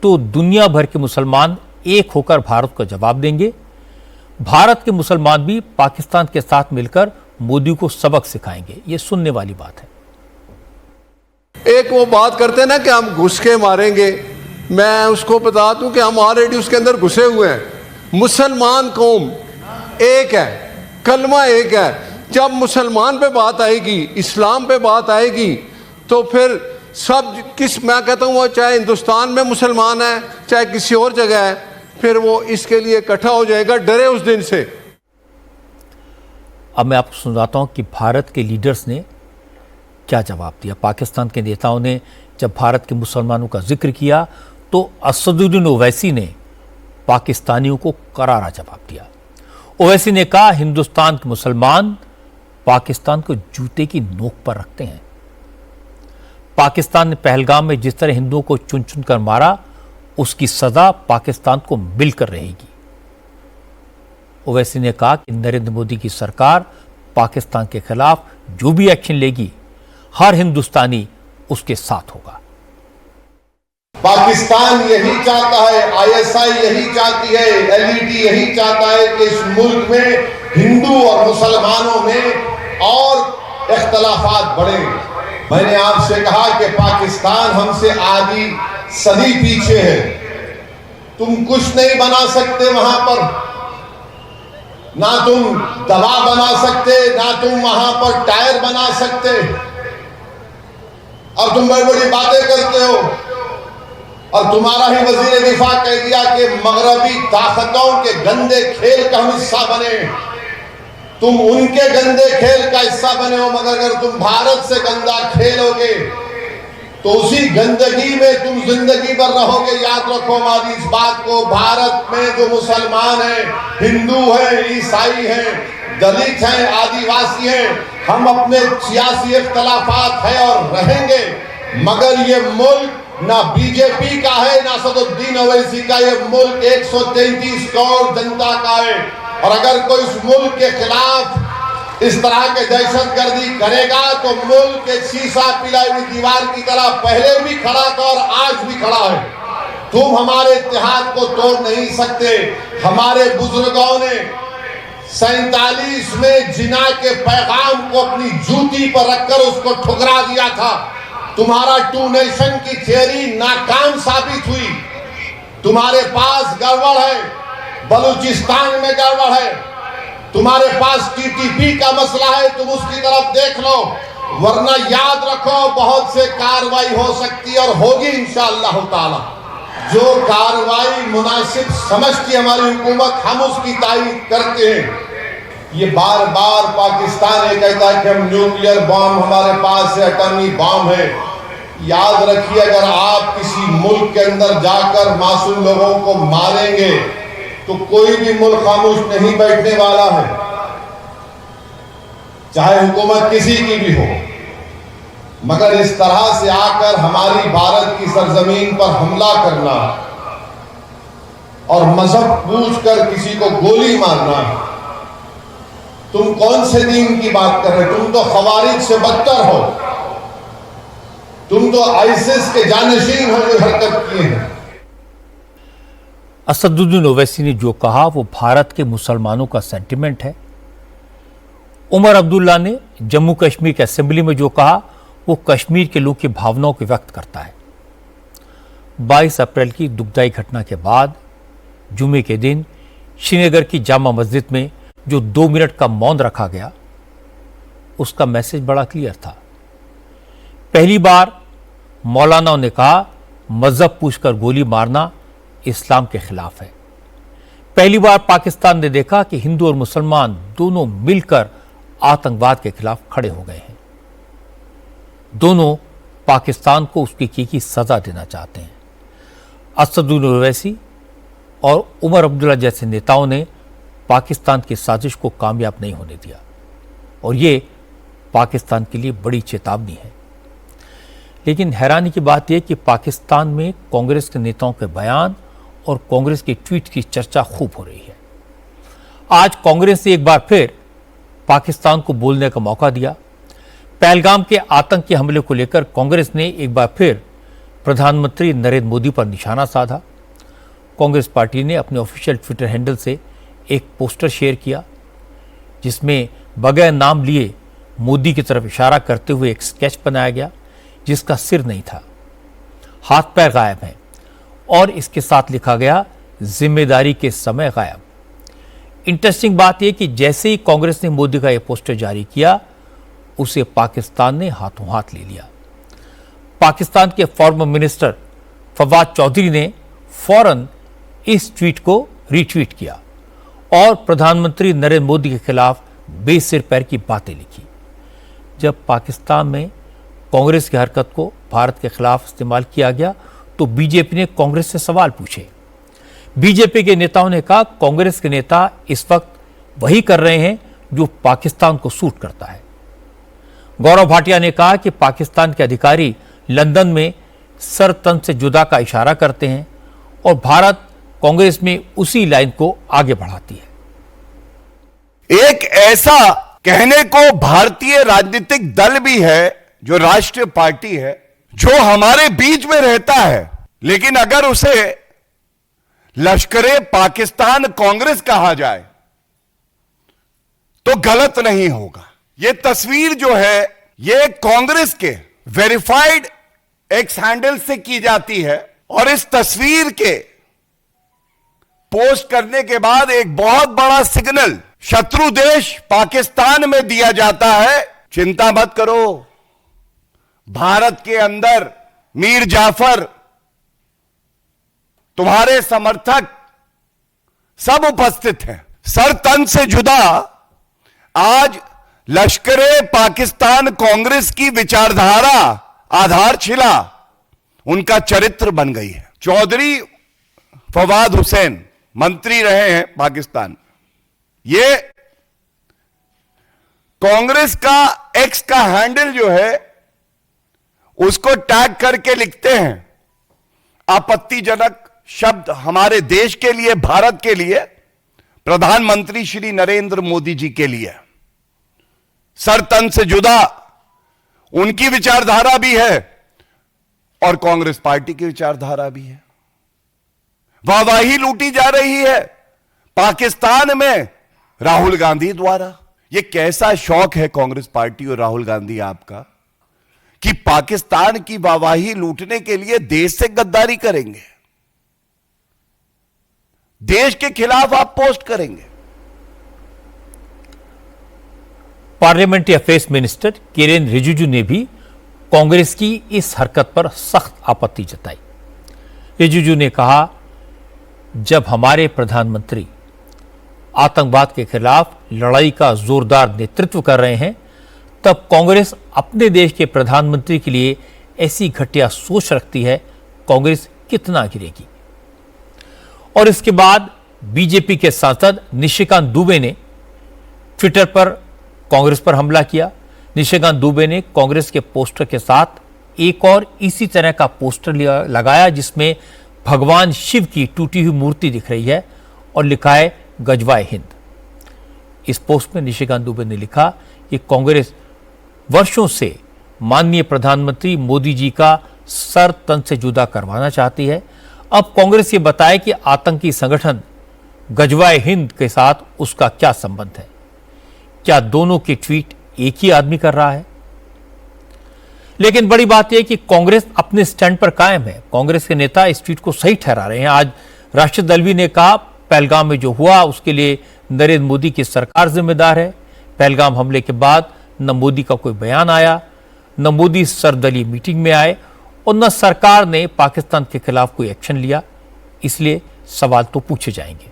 तो दुनिया भर के मुसलमान एक होकर भारत को जवाब देंगे। भारत के मुसलमान भी पाकिस्तान के साथ मिलकर मोदी को सबक सिखाएंगे। ये सुनने वाली बात है। एक वो बात करते ना कि हम घुस के मारेंगे, मैं उसको बता दूं कि हम ऑलरेडी उसके अंदर घुसे हुए हैं। मुसलमान कौम एक है, कलमा एक है। जब मुसलमान पे बात आएगी, इस्लाम पे बात आएगी तो फिर सब मैं कहता हूँ वो चाहे हिंदुस्तान में मुसलमान है चाहे किसी और जगह है, फिर वो इसके लिए इकट्ठा हो जाएगा, डरे उस दिन से। अब मैं आपको सुनाता हूँ कि भारत के लीडर्स ने क्या जवाब दिया। पाकिस्तान के नेताओं ने जब भारत के मुसलमानों का जिक्र किया तो असदुद्दीन ओवैसी ने पाकिस्तानियों को करारा जवाब दिया। ओवैसी ने कहा, हिंदुस्तान के मुसलमान पाकिस्तान को जूते की नोक पर रखते हैं। पाकिस्तान ने पहलगाम में जिस तरह हिंदुओं को चुन चुन कर मारा, उसकी सजा पाकिस्तान को मिलकर रहेगी। ओवैसी ने कहा कि नरेंद्र मोदी की सरकार पाकिस्तान के खिलाफ जो भी एक्शन लेगी, हर हिंदुस्तानी उसके साथ होगा। पाकिस्तान यही चाहता है, आईएसआई यही चाहती है, एलईटी यही चाहता है कि इस मुल्क में हिंदू और मुसलमानों में और इख्तलाफात बढ़े। मैंने आपसे कहा कि पाकिस्तान हमसे आधी सदी पीछे है, तुम कुछ नहीं बना सकते वहां पर। ना तुम दवा बना सकते, ना तुम वहां पर टायर बना सकते, और तुम बड़ी बड़ी बातें करते हो। और तुम्हारा ही वजीर दिफा कह दिया कि मगरबी ताकतों के गंदे खेल का हम हिस्सा बने। तुम उनके गंदे खेल का हिस्सा बने हो, मगर अगर तुम भारत से गंदा खेलोगे तो उसी गंदगी में तुम जिंदगी भर रहोगे। याद रखो हमारी इस बात को, भारत में जो मुसलमान हैं, हिंदू हैं, ईसाई हैं, दलित हैं, आदिवासी हैं, हम अपने सियासी इख्तलाफात है और रहेंगे, मगर ये मुल्क ना बीजेपी का है ना असदुद्दीन ओवैसी का। ये मुल्क 133 करोड़ जनता का है, और अगर कोई इस मुल्क के खिलाफ इस तरह के दहशतगर्दी करेगा तो मुल्क एक शीशा पिलाई हुई दीवार की तरह पहले भी खड़ा था और आज भी खड़ा है। तुम हमारे इत्तेहाद को तोड़ नहीं सकते। हमारे बुजुर्गों ने 47 में जिना के पैगाम को अपनी जूती पर रखकर उसको ठुकरा दिया था। तुम्हारा 2 नेशन की थियरी नाकाम साबित हुई। तुम्हारे पास गड़बड़ है, बलूचिस्तान में गड़बड़ है, तुम्हारे पास टीटीपी का मसला है, तुम उसकी तरफ देख लो, वरना याद रखो बहुत से कार्रवाई हो सकती है और होगी इंशाअल्लाह ताला। जो कार्रवाई मुनासिब समझती हमारी हुकूमत, हम उसकी तारीफ करते हैं। ये बार बार पाकिस्तान ये कहता है कि हम न्यूक्लियर बॉम्ब हमारे पास है, एटमी बॉम्ब है। याद रखिए, अगर आप किसी मुल्क के अंदर जाकर मासूम लोगों को मारेंगे तो कोई भी मुल्क खामोश नहीं बैठने वाला है, चाहे हुकूमत किसी की भी हो। मगर इस तरह से आकर हमारी भारत की सरजमीन पर हमला करना और मजहब पूछकर किसी को गोली मारना, तुम कौन से दीन की बात कर रहे हो? तुम तो खवारिज से बदतर हो, तुम तो आईसिस के जानशीन हो जो हरकत किए हैं। असदुद्दीन ओवैसी ने जो कहा वो भारत के मुसलमानों का सेंटिमेंट है। उमर अब्दुल्ला ने जम्मू कश्मीर के असेंबली में जो कहा वो कश्मीर के लोगों की भावनाओं को व्यक्त करता है। 22 अप्रैल की दुखदाई घटना के बाद जुमे के दिन श्रीनगर की जामा मस्जिद में जो 2 मिनट का मौन रखा गया, उसका मैसेज बड़ा क्लियर था। पहली बार मौलानाओं ने कहा मजहब पूछकर गोली मारना इस्लाम के खिलाफ है। पहली बार पाकिस्तान ने देखा कि हिंदू और मुसलमान दोनों मिलकर आतंकवाद के खिलाफ खड़े हो गए हैं। दोनों पाकिस्तान को उसकी की सजा देना चाहते हैं। असदुद्दीन ओवैसी और उमर अब्दुल्ला जैसे नेताओं ने पाकिस्तान की साजिश को कामयाब नहीं होने दिया, और ये पाकिस्तान के लिए बड़ी चेतावनी है। लेकिन हैरानी की बात यह कि पाकिस्तान में कांग्रेस के नेताओं के बयान और कांग्रेस की ट्वीट की चर्चा खूब हो रही है। आज कांग्रेस ने एक बार फिर पाकिस्तान को बोलने का मौका दिया। पहलगाम के आतंकी हमले को लेकर कांग्रेस ने एक बार फिर प्रधानमंत्री नरेंद्र मोदी पर निशाना साधा। कांग्रेस पार्टी ने अपने ऑफिशियल ट्विटर हैंडल से एक पोस्टर शेयर किया, जिसमें बगैर नाम लिए मोदी की तरफ इशारा करते हुए एक स्केच बनाया गया, जिसका सिर नहीं था, हाथ पैर गायब हैं, और इसके साथ लिखा गया जिम्मेदारी के समय गायब। इंटरेस्टिंग बात यह कि जैसे ही कांग्रेस ने मोदी का यह पोस्टर जारी किया, उसे पाकिस्तान ने हाथों हाथ ले लिया। पाकिस्तान के फॉर्मर मिनिस्टर फवाद चौधरी ने फौरन इस ट्वीट को रीट्वीट किया और प्रधानमंत्री नरेंद्र मोदी के खिलाफ बेसिर पैर की बातें लिखी। जब पाकिस्तान में कांग्रेस की हरकत को भारत के खिलाफ इस्तेमाल किया गया तो बीजेपी ने कांग्रेस से सवाल पूछे। बीजेपी के नेताओं ने कहा कांग्रेस के नेता इस वक्त वही कर रहे हैं जो पाकिस्तान को सूट करता है। गौरव भाटिया ने कहा कि पाकिस्तान के अधिकारी लंदन में सर तन से जुदा का इशारा करते हैं और भारत कांग्रेस में उसी लाइन को आगे बढ़ाती है। एक ऐसा कहने को भारतीय राजनीतिक दल भी है जो राष्ट्रीय पार्टी है, जो हमारे बीच में रहता है, लेकिन अगर उसे लश्करे पाकिस्तान कांग्रेस कहा जाए तो गलत नहीं होगा। यह तस्वीर जो है यह कांग्रेस के वेरीफाइड एक्स हैंडल से की जाती है और इस तस्वीर के पोस्ट करने के बाद एक बहुत बड़ा सिग्नल शत्रु देश पाकिस्तान में दिया जाता है। चिंता मत करो, भारत के अंदर मीर जाफर, तुम्हारे समर्थक सब उपस्थित हैं। सर तन से जुदा आज लश्करे पाकिस्तान कांग्रेस की विचारधारा, आधारशिला उनका चरित्र बन गई है। चौधरी फवाद हुसैन मंत्री रहे हैं पाकिस्तान, ये कांग्रेस का एक्स का हैंडल जो है उसको टैग करके लिखते हैं आपत्तिजनक शब्द हमारे देश के लिए, भारत के लिए, प्रधानमंत्री श्री नरेंद्र मोदी जी के लिए। सर तन से जुदा उनकी विचारधारा भी है और कांग्रेस पार्टी की विचारधारा भी है। वाहवाही लूटी जा रही है पाकिस्तान में राहुल गांधी द्वारा। यह कैसा शौक है कांग्रेस पार्टी और राहुल गांधी आपका कि पाकिस्तान की वाहवाही लूटने के लिए देश से गद्दारी करेंगे, देश के खिलाफ आप पोस्ट करेंगे। Parliamentary affairs minister Kiren Rijiju ने भी कांग्रेस की इस हरकत पर सख्त आपत्ति जताई। रिजिजू ने कहा, जब हमारे प्रधानमंत्री आतंकवाद के खिलाफ लड़ाई का जोरदार नेतृत्व कर रहे हैं, तब कांग्रेस अपने देश के प्रधानमंत्री के लिए ऐसी घटिया सोच रखती है, कांग्रेस कितना गिरेगी। और इसके बाद बीजेपी के सांसद निशिकांत दुबे ने ट्विटर पर कांग्रेस पर हमला किया। निशिकांत दुबे ने कांग्रेस के पोस्टर के साथ एक और इसी तरह का पोस्टर लगाया जिसमें भगवान शिव की टूटी हुई मूर्ति दिख रही है और लिखा है गजवाए हिंद। इस पोस्ट में निशिकांत दुबे ने लिखा कि कांग्रेस वर्षों से माननीय प्रधानमंत्री मोदी जी का सर तन से जुदा करवाना चाहती है। अब कांग्रेस ये बताए कि आतंकी संगठन गजवाए हिंद के साथ उसका क्या संबंध है। क्या दोनों के ट्वीट एक ही आदमी कर रहा है? लेकिन बड़ी बात यह कि कांग्रेस अपने स्टैंड पर कायम है। कांग्रेस के नेता इस ट्वीट को सही ठहरा रहे हैं। आज राष्ट्रीय दलवी ने कहा, पहलगाम में जो हुआ उसके लिए नरेंद्र मोदी की सरकार जिम्मेदार है। पहलगाम हमले के बाद न मोदी का कोई बयान आया, न मोदी सर्वदलीय मीटिंग में आए और न सरकार ने पाकिस्तान के खिलाफ कोई एक्शन लिया। इसलिए सवाल तो पूछे जाएंगे।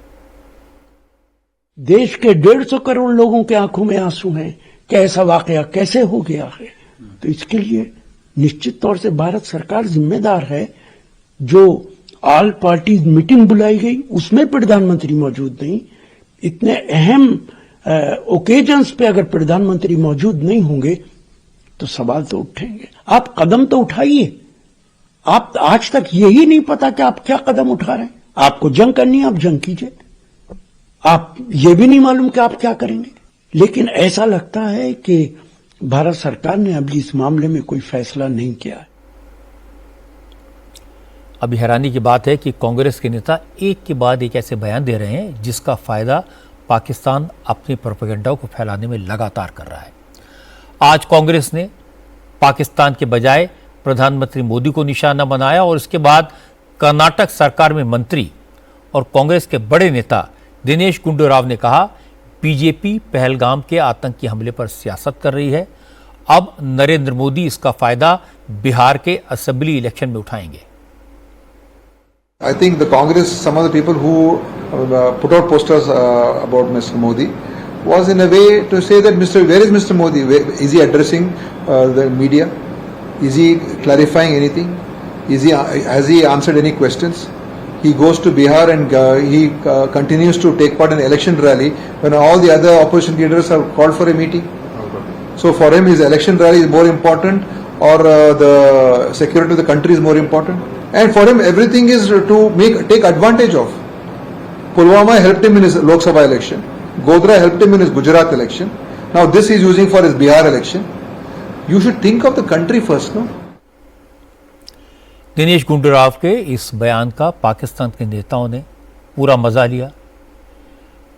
देश के 150 करोड़ लोगों के आंखों में आंसू हैं कि ऐसा वाकया कैसे हो गया है। तो इसके लिए निश्चित तौर से भारत सरकार जिम्मेदार है। जो ऑल पार्टीज मीटिंग बुलाई गई उसमें प्रधानमंत्री मौजूद नहीं। इतने अहम ओकेजन्स पे अगर प्रधानमंत्री मौजूद नहीं होंगे तो सवाल तो उठेंगे। आप कदम तो उठाइए। आप आज तक यही नहीं पता कि आप क्या कदम उठा रहे हैं। आपको जंग करनी है, आप जंग कीजिए। आप ये भी नहीं मालूम कि आप क्या करेंगे। लेकिन ऐसा लगता है कि भारत सरकार ने अभी इस मामले में कोई फैसला नहीं किया है। अभी हैरानी की बात है कि कांग्रेस के नेता एक के बाद एक ऐसे बयान दे रहे हैं जिसका फायदा पाकिस्तान अपने प्रोपेगेंडा को फैलाने में लगातार कर रहा है। आज कांग्रेस ने पाकिस्तान के बजाय प्रधानमंत्री मोदी को निशाना बनाया और इसके बाद कर्नाटक सरकार में मंत्री और कांग्रेस के बड़े नेता दिनेश गुंडूराव ने कहा, बीजेपी पहलगाम के आतंकी हमले पर सियासत कर रही है। अब नरेंद्र मोदी इसका फायदा बिहार के असेंबली इलेक्शन में उठाएंगे। I think the Congress, some of the people who put out posters about Mr. Modi was in a way to say that where is Mr. Modi? Is he addressing the media? Is he clarifying anything? Has he answered any questions? He goes to Bihar and he continues to take part in election rally when all the other opposition leaders have called for a meeting. So for him, his election rally is more important, or the security of the country is more important. And for him, everything is to take advantage of. Pulwama helped him in his Lok Sabha election. Godhra helped him in his Gujarat election. Now this he is using for his Bihar election. You should think of the country first, no? Dinesh Gundurao के इस बयान का पाकिस्तान के नेताओं ने पूरा मजा लिया।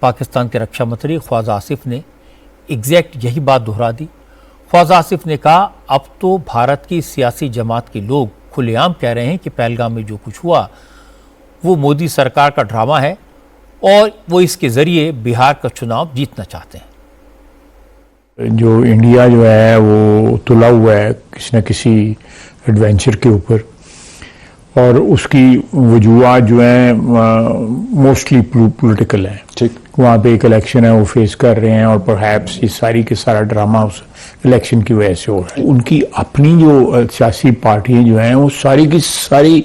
पाकिस्तान के रक्षा मंत्री ख्वाजा आसिफ ने एग्जैक्ट यही बात दोहरा दी। ख्वाजा आसिफ ने कहा, अब तो भारत की सियासी जमात के लोग खुलेआम कह रहे हैं कि पहलगाम में जो कुछ हुआ वो मोदी सरकार का ड्रामा है और वो इसके जरिए बिहार का चुनाव जीतना चाहते हैं। जो इंडिया जो है वो तुला हुआ है किसी न किसी एडवेंचर के ऊपर, और उसकी वजूहत जो है मोस्टली पॉलिटिकल है। ठीक, वहाँ पे एक इलेक्शन है वो फेस कर रहे हैं, और परहैप्स ये सारी के सारा ड्रामा उस इलेक्शन की वजह से हो रहा है। उनकी अपनी जो सियासी पार्टियां जो हैं वो सारी की सारी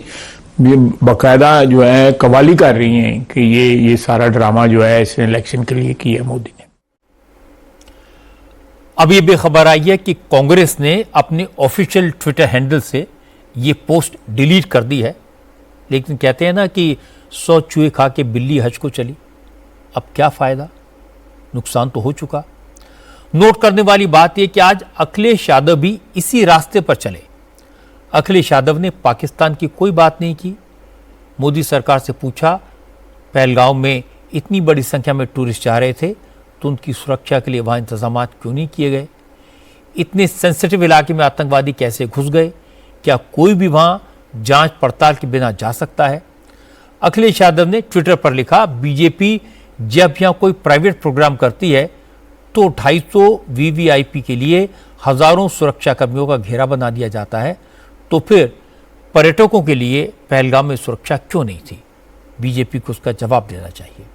बाकायदा जो है कवाली कर रही हैं कि ये सारा ड्रामा जो है इस इलेक्शन के लिए किया है मोदी ने। अब ये भी खबर आई है कि कांग्रेस ने अपने ऑफिशियल ट्विटर हैंडल से ये पोस्ट डिलीट कर दी है, लेकिन कहते हैं ना कि 100 चूहे खा के बिल्ली हज को चली। अब क्या फायदा, नुकसान तो हो चुका। नोट करने वाली बात यह कि आज अखिलेश यादव भी इसी रास्ते पर चले। अखिलेश यादव ने पाकिस्तान की कोई बात नहीं की। मोदी सरकार से पूछा, पहलगाम में इतनी बड़ी संख्या में टूरिस्ट जा रहे थे तो उनकी सुरक्षा के लिए वहां इंतजाम क्यों नहीं किए गए? इतने सेंसिटिव इलाके में आतंकवादी कैसे घुस गए? क्या कोई भी वहां जांच पड़ताल के बिना जा सकता है? अखिलेश यादव ने ट्विटर पर लिखा, बीजेपी जब यहां कोई प्राइवेट प्रोग्राम करती है तो 250 वीवीआईपी के लिए हजारों सुरक्षा कर्मियों का घेरा बना दिया जाता है, तो फिर पर्यटकों के लिए पहलगाम में सुरक्षा क्यों नहीं थी? बीजेपी को उसका जवाब देना चाहिए।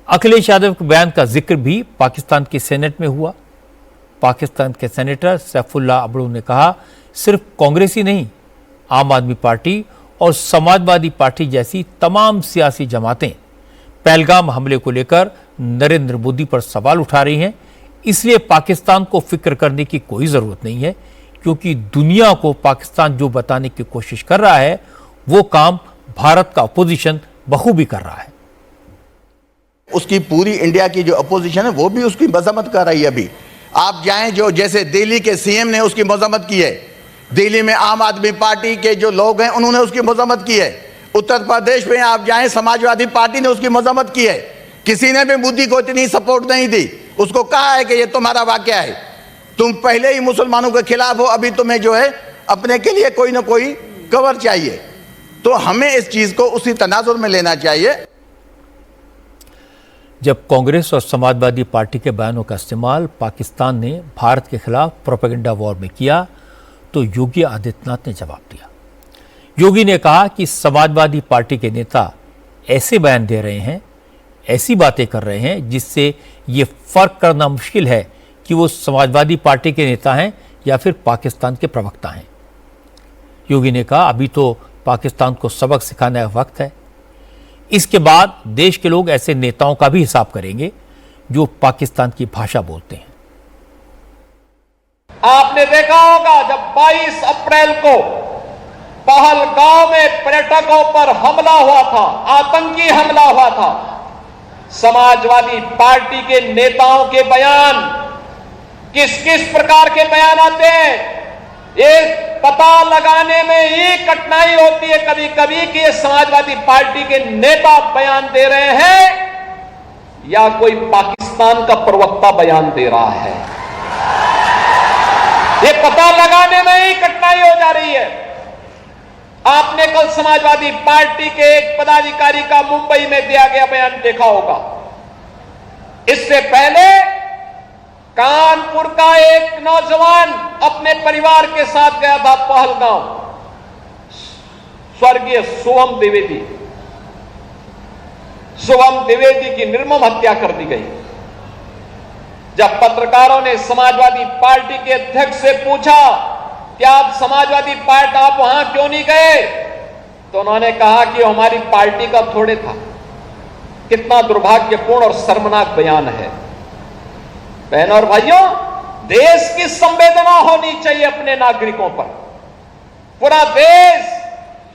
अखिलेश यादव के बयान का जिक्र भी पाकिस्तान के सेनेट में हुआ। पाकिस्तान के सेनेटर सैफुल्लाह अब्दू ने कहा, सिर्फ कांग्रेस ही नहीं, आम आदमी पार्टी और समाजवादी पार्टी जैसी तमाम सियासी जमातें पहलगाम हमले को लेकर नरेंद्र मोदी पर सवाल उठा रही हैं। इसलिए पाकिस्तान को फिक्र करने की कोई जरूरत नहीं है, क्योंकि दुनिया को पाकिस्तान जो बताने की कोशिश कर रहा है वो काम भारत का अपोजिशन बखूबी कर रहा है। उसकी पूरी इंडिया की जो अपोजिशन है वो भी उसकी मजम्मत कर रही है। अभी आप जाएं, जो जैसे दिल्ली के सीएम ने उसकी मजम्मत की है, दिल्ली में आम आदमी पार्टी के जो लोग हैं उन्होंने उसकी मजम्मत की है, उत्तर प्रदेश में आप जाएं समाजवादी पार्टी ने उसकी मजम्मत की है। किसी ने भी मोदी को इतनी सपोर्ट नहीं दी, उसको कहा है कि ये तुम्हारा वाकया है, तुम पहले ही मुसलमानों के खिलाफ हो, अभी तुम्हें जो है अपने के लिए कोई ना कोई कवर चाहिए। तो हमें इस चीज को उसी तनाजुर में लेना चाहिए। जब कांग्रेस और समाजवादी पार्टी के बयानों का इस्तेमाल पाकिस्तान ने भारत के खिलाफ प्रोपेगेंडा वॉर में किया तो योगी आदित्यनाथ ने जवाब दिया। योगी ने कहा कि समाजवादी पार्टी के नेता ऐसे बयान दे रहे हैं, ऐसी बातें कर रहे हैं जिससे ये फर्क करना मुश्किल है कि वो समाजवादी पार्टी के नेता हैं या फिर पाकिस्तान के प्रवक्ता हैं। योगी ने कहा, अभी तो पाकिस्तान को सबक सिखाने का वक्त है। इसके बाद देश के लोग ऐसे नेताओं का भी हिसाब करेंगे जो पाकिस्तान की भाषा बोलते हैं। आपने देखा होगा जब 22 अप्रैल को पहलगाम में पर्यटकों पर हमला हुआ था, आतंकी हमला हुआ था, समाजवादी पार्टी के नेताओं के बयान किस किस प्रकार के बयान आते हैं, ये पता लगाने में ही कठिनाई होती है कभी कभी कि ये समाजवादी पार्टी के नेता बयान दे रहे हैं या कोई पाकिस्तान का प्रवक्ता बयान दे रहा है। ये पता लगाने में ही कठिनाई हो जा रही है। आपने कल समाजवादी पार्टी के एक पदाधिकारी का मुंबई में दिया गया बयान देखा होगा। इससे पहले कानपुर का एक नौजवान अपने परिवार के साथ गया था पहलगाम, स्वर्गीय शुभम द्विवेदी की निर्मम हत्या कर दी गई। जब पत्रकारों ने समाजवादी पार्टी के अध्यक्ष से पूछा कि आप समाजवादी पार्टी आप वहां क्यों नहीं गए, तो उन्होंने कहा कि हमारी पार्टी का थोड़े था। कितना दुर्भाग्यपूर्ण और शर्मनाक बयान है। बहनों और भाइयों, देश की संवेदना होनी चाहिए अपने नागरिकों पर। पूरा देश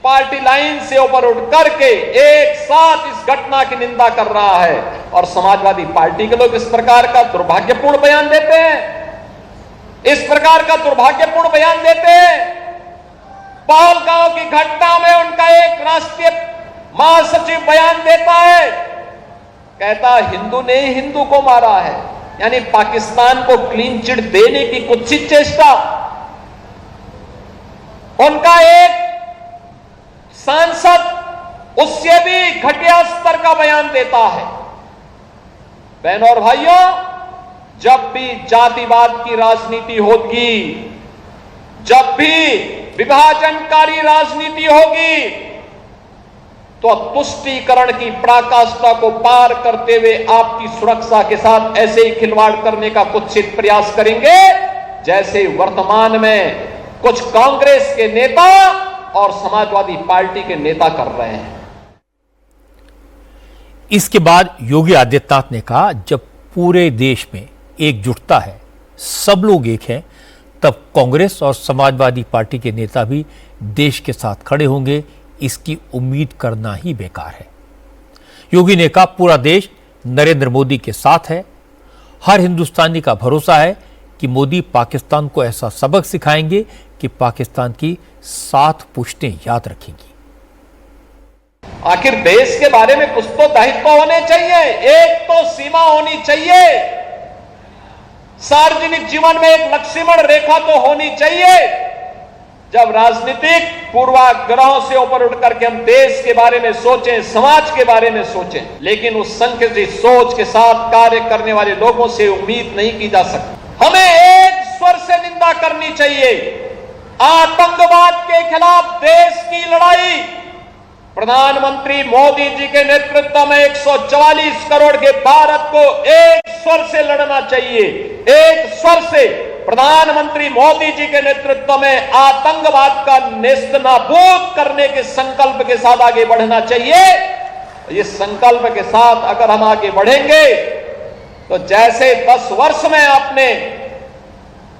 पार्टी लाइन से ऊपर उठ करके एक साथ इस घटना की निंदा कर रहा है और समाजवादी पार्टी के लोग इस प्रकार का दुर्भाग्यपूर्ण बयान देते हैं, इस प्रकार का दुर्भाग्यपूर्ण बयान देते हैं। पहलगाम की घटना में उनका एक राष्ट्रीय महासचिव बयान देता है, कहता हिंदू ने हिंदू को मारा है, यानी पाकिस्तान को क्लीन चिट देने की कुत्सित चेष्टा। उनका एक सांसद उससे भी घटिया स्तर का बयान देता है। बहनों और भाइयों, जब भी जातिवाद की राजनीति होगी, जब भी विभाजनकारी राजनीति होगी, तो तुष्टीकरण की पराकाष्ठा को पार करते हुए आपकी सुरक्षा के साथ ऐसे ही खिलवाड़ करने का कुत्सित प्रयास करेंगे जैसे वर्तमान में कुछ कांग्रेस के नेता और समाजवादी पार्टी के नेता कर रहे हैं। इसके बाद योगी आदित्यनाथ ने कहा, जब पूरे देश में एकजुटता है, सब लोग एक हैं, तब कांग्रेस और समाजवादी पार्टी के नेता भी देश के साथ खड़े होंगे। इसकी उम्मीद करना ही बेकार है। योगी ने कहा, पूरा देश नरेंद्र मोदी के साथ है। हर हिंदुस्तानी का भरोसा है कि मोदी पाकिस्तान को ऐसा सबक सिखाएंगे कि पाकिस्तान की 7 पुश्तें याद रखेंगी। आखिर देश के बारे में कुछ तो दायित्व होने चाहिए, एक तो सीमा होनी चाहिए, सार्वजनिक जीवन में एक लक्ष्मण रेखा तो होनी चाहिए। जब राजनीतिक पूर्वाग्रहों से ऊपर उठ करके हम देश के बारे में सोचें, समाज के बारे में सोचें, लेकिन उस संकुचित सोच के साथ कार्य करने वाले लोगों से उम्मीद नहीं की जा सकती। हमें एक स्वर से निंदा करनी चाहिए। आतंकवाद के खिलाफ देश की लड़ाई प्रधानमंत्री मोदी जी के नेतृत्व में 144 करोड़ के भारत को एक स्वर से लड़ना चाहिए। एक स्वर से प्रधानमंत्री मोदी जी के नेतृत्व में आतंकवाद का नेस्तनाबूद करने के संकल्प के साथ आगे बढ़ना चाहिए। ये संकल्प के साथ अगर हम आगे बढ़ेंगे तो जैसे 10 वर्ष में आपने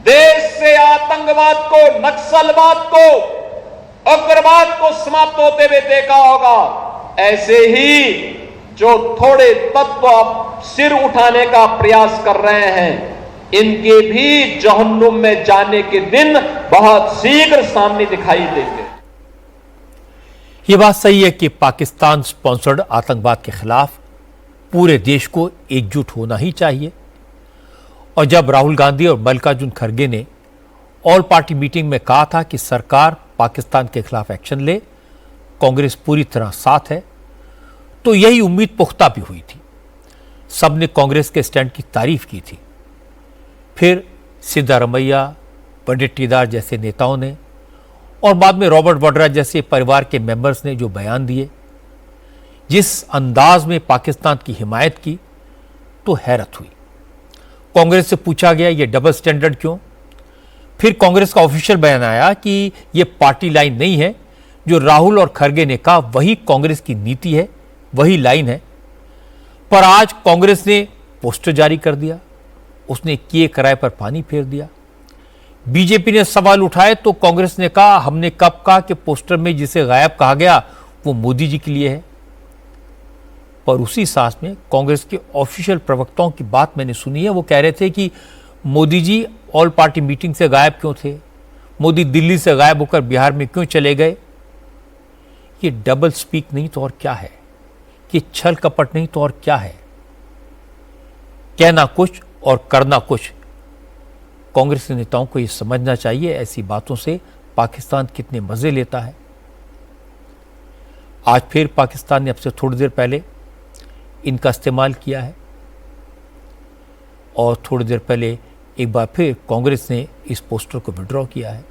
देश से आतंकवाद को, नक्सलवाद को, उग्रवाद को समाप्त होते हुए देखा होगा, ऐसे ही जो थोड़े तत्व अब सिर उठाने का प्रयास कर रहे हैं, इनके भी जहन्नुम में जाने के दिन बहुत शीघ्र सामने दिखाई देंगे। ये बात सही है कि पाकिस्तान स्पॉन्सर्ड आतंकवाद के खिलाफ पूरे देश को एकजुट होना ही चाहिए। और जब राहुल गांधी और मल्लिकार्जुन खड़गे ने ऑल पार्टी मीटिंग में कहा था कि सरकार पाकिस्तान के खिलाफ एक्शन ले, कांग्रेस पूरी तरह साथ है, तो यही उम्मीद पुख्ता भी हुई थी। सबने कांग्रेस के स्टैंड की तारीफ की थी। फिर सिद्धारमैया, पंडित टीदार जैसे नेताओं ने और बाद में रॉबर्ट वाड्रा जैसे परिवार के मेंबर्स ने जो बयान दिए, जिस अंदाज में पाकिस्तान की हिमायत की, तो हैरत हुई। कांग्रेस से पूछा गया, ये डबल स्टैंडर्ड क्यों? फिर कांग्रेस का ऑफिशियल बयान आया कि ये पार्टी लाइन नहीं है। जो राहुल और खड़गे ने कहा वही कांग्रेस की नीति है, वही लाइन है। पर आज कांग्रेस ने पोस्टर जारी कर दिया, उसने किए कराए पर पानी फेर दिया। बीजेपी ने सवाल उठाए तो कांग्रेस ने कहा, हमने कब कहा कि पोस्टर में जिसे गायब कहा गया वो मोदी जी के लिए है। पर उसी सांस में कांग्रेस के ऑफिशियल प्रवक्ताओं की बात मैंने सुनी है। वो कह रहे थे कि Modi ji all party meeting से गायब क्यों थे, मोदी दिल्ली से गायब होकर बिहार में क्यों चले गए। ये डबल स्पीक नहीं तो और क्या है, कि छल कपट नहीं तो और क्या है। कहना कुछ और करना कुछ। कांग्रेस के नेताओं को यह समझना चाहिए ऐसी बातों से पाकिस्तान कितने मजे लेता है। आज फिर पाकिस्तान ने अब से थोड़ी देर पहले इनका इस्तेमाल किया है और थोड़ी देर पहले एक बार फिर कांग्रेस ने इस पोस्टर को विड्रॉ किया है।